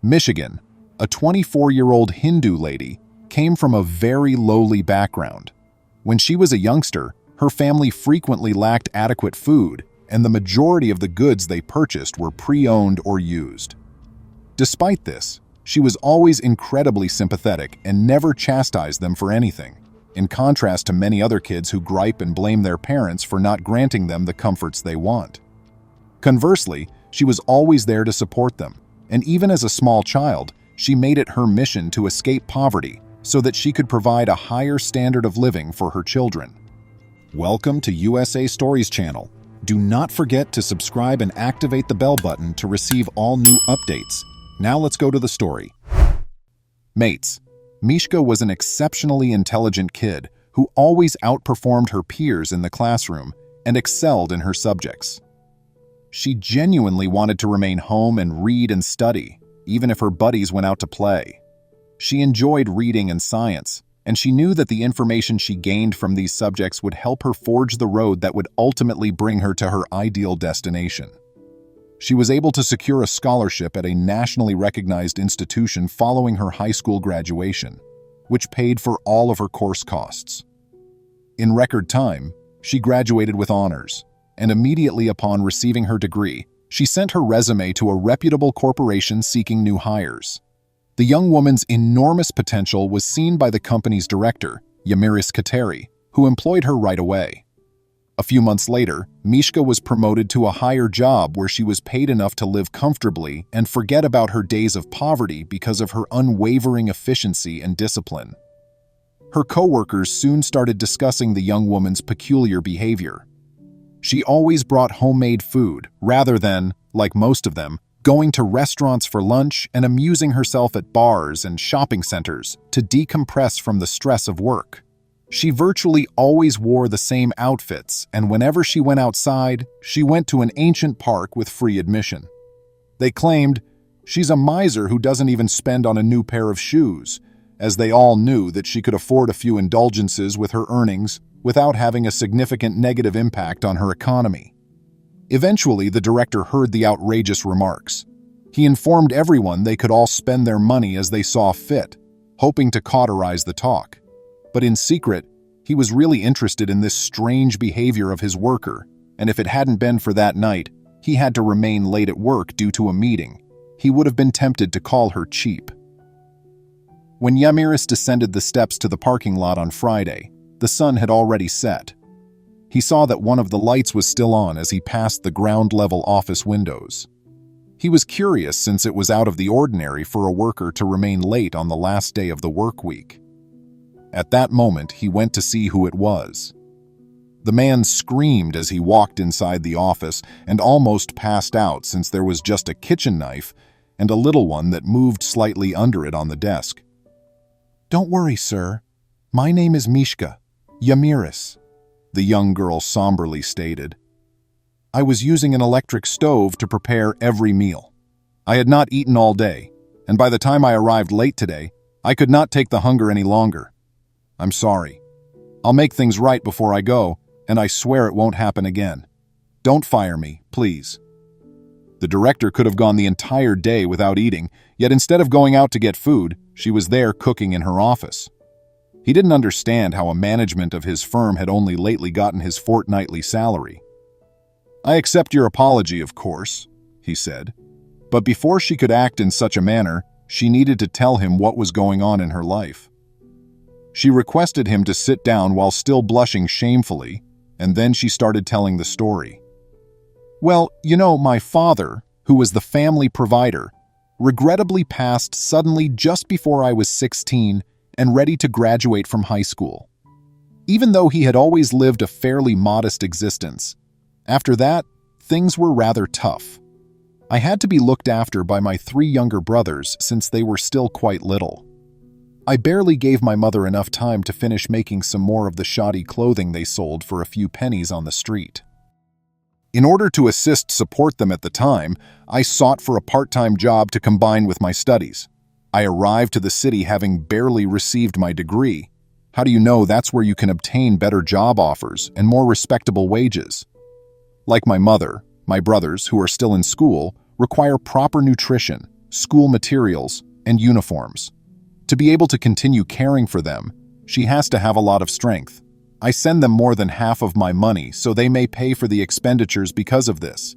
Michigan, a 24-year-old Hindu lady, came from a very lowly background. When she was a youngster, her family frequently lacked adequate food, and the majority of the goods they purchased were pre-owned or used. Despite this, she was always incredibly sympathetic and never chastised them for anything, in contrast to many other kids who gripe and blame their parents for not granting them the comforts they want. Conversely, she was always there to support them, and even as a small child, she made it her mission to escape poverty so that she could provide a higher standard of living for her children. Welcome to USA Stories channel. Do not forget to subscribe and activate the bell button to receive all new updates. Now let's go to the story. Mates, Mishka was an exceptionally intelligent kid who always outperformed her peers in the classroom and excelled in her subjects. She genuinely wanted to remain home and read and study, even if her buddies went out to play. She enjoyed reading and science, and she knew that the information she gained from these subjects would help her forge the road that would ultimately bring her to her ideal destination. She was able to secure a scholarship at a nationally recognized institution following her high school graduation, which paid for all of her course costs. In record time, she graduated with honors, and immediately upon receiving her degree, she sent her resume to a reputable corporation seeking new hires. The young woman's enormous potential was seen by the company's director, Yamiris Kateri, who employed her right away. A few months later, Mishka was promoted to a higher job where she was paid enough to live comfortably and forget about her days of poverty because of her unwavering efficiency and discipline. Her coworkers soon started discussing the young woman's peculiar behavior. She always brought homemade food rather than, like most of them, going to restaurants for lunch and amusing herself at bars and shopping centers to decompress from the stress of work. She virtually always wore the same outfits, and whenever she went outside, she went to an ancient park with free admission. They claimed, "She's a miser who doesn't even spend on a new pair of shoes," as they all knew that she could afford a few indulgences with her earnings without having a significant negative impact on her economy. Eventually, the director heard the outrageous remarks. He informed everyone they could all spend their money as they saw fit, hoping to cauterize the talk. But in secret, he was really interested in this strange behavior of his worker, and if it hadn't been for that night, he had to remain late at work due to a meeting. He would have been tempted to call her cheap. When Yamiris descended the steps to the parking lot on Friday, the sun had already set. He saw that one of the lights was still on as he passed the ground-level office windows. He was curious since it was out of the ordinary for a worker to remain late on the last day of the work week. At that moment, he went to see who it was. The man screamed as he walked inside the office and almost passed out since there was just a kitchen knife and a little one that moved slightly under it on the desk. "Don't worry, sir. My name is Mishka, Yamiris," the young girl somberly stated. "I was using an electric stove to prepare every meal. I had not eaten all day, and by the time I arrived late today, I could not take the hunger any longer. I'm sorry. I'll make things right before I go, and I swear it won't happen again. Don't fire me, please." The director could have gone the entire day without eating, yet instead of going out to get food, she was there cooking in her office. He didn't understand how a management of his firm had only lately gotten his fortnightly salary. "I accept your apology, of course," he said. But before she could act in such a manner, she needed to tell him what was going on in her life. She requested him to sit down while still blushing shamefully, and then she started telling the story. "Well, my father, who was the family provider, regrettably passed suddenly just before I was 16 and ready to graduate from high school. Even though he had always lived a fairly modest existence, after that, things were rather tough. I had to be looked after by my 3 younger brothers since they were still quite little. I barely gave my mother enough time to finish making some more of the shoddy clothing they sold for a few pennies on the street. In order to support them at the time, I sought for a part-time job to combine with my studies. I arrived to the city having barely received my degree. How do you know that's where you can obtain better job offers and more respectable wages? Like my mother, my brothers, who are still in school, require proper nutrition, school materials, and uniforms. To be able to continue caring for them, she has to have a lot of strength. I send them more than half of my money so they may pay for the expenditures because of this,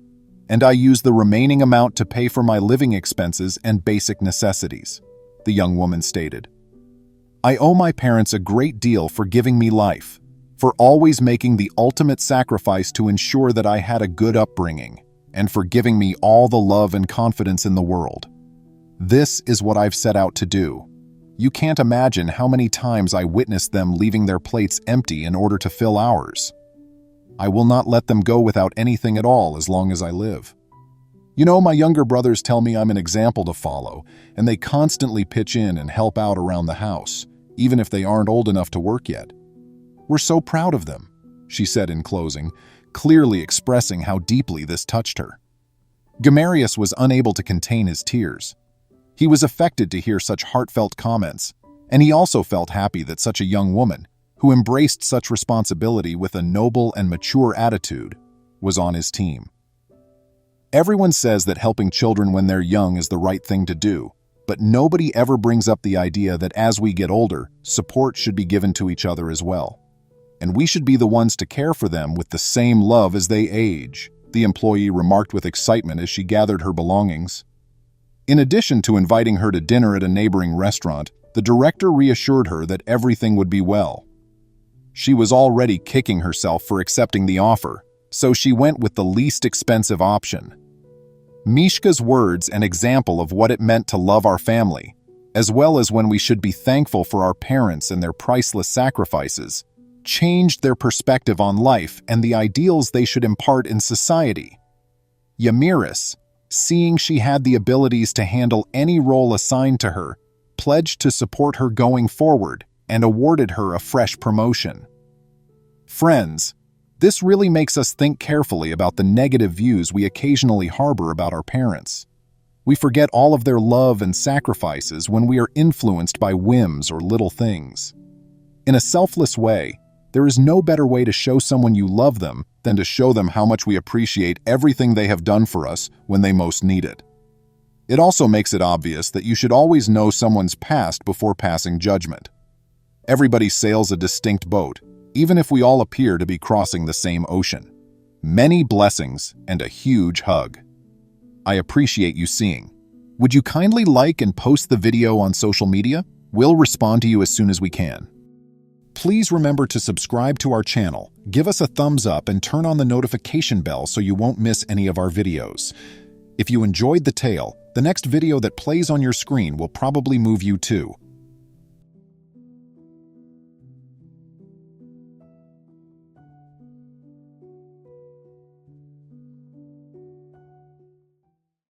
and I use the remaining amount to pay for my living expenses and basic necessities," the young woman stated. "I owe my parents a great deal for giving me life, for always making the ultimate sacrifice to ensure that I had a good upbringing, and for giving me all the love and confidence in the world. This is what I've set out to do. You can't imagine how many times I witnessed them leaving their plates empty in order to fill ours. I will not let them go without anything at all as long as I live. You know, my younger brothers tell me I'm an example to follow, and they constantly pitch in and help out around the house, even if they aren't old enough to work yet. We're so proud of them," she said in closing, clearly expressing how deeply this touched her. Gamarius was unable to contain his tears. He was affected to hear such heartfelt comments, and he also felt happy that such a young woman, who embraced such responsibility with a noble and mature attitude, was on his team. Everyone says that helping children when they're young is the right thing to do, but nobody ever brings up the idea that as we get older, support should be given to each other as well. And we should be the ones to care for them with the same love as they age, the employee remarked with excitement as she gathered her belongings. In addition to inviting her to dinner at a neighboring restaurant, the director reassured her that everything would be well. She was already kicking herself for accepting the offer, so she went with the least expensive option. Mishka's words an example of what it meant to love our family, as well as when we should be thankful for our parents and their priceless sacrifices, changed their perspective on life and the ideals they should impart in society. Yamiris, seeing she had the abilities to handle any role assigned to her, pledged to support her going forward and awarded her a fresh promotion. Friends, this really makes us think carefully about the negative views we occasionally harbor about our parents. We forget all of their love and sacrifices when we are influenced by whims or little things. In a selfless way, there is no better way to show someone you love them than to show them how much we appreciate everything they have done for us when they most need it. It also makes it obvious that you should always know someone's past before passing judgment. Everybody sails a distinct boat, even if we all appear to be crossing the same ocean. Many blessings and a huge hug. I appreciate you seeing. Would you kindly like and post the video on social media? We'll respond to you as soon as we can. Please remember to subscribe to our channel, give us a thumbs up, and turn on the notification bell so you won't miss any of our videos. If you enjoyed the tale, the next video that plays on your screen will probably move you too.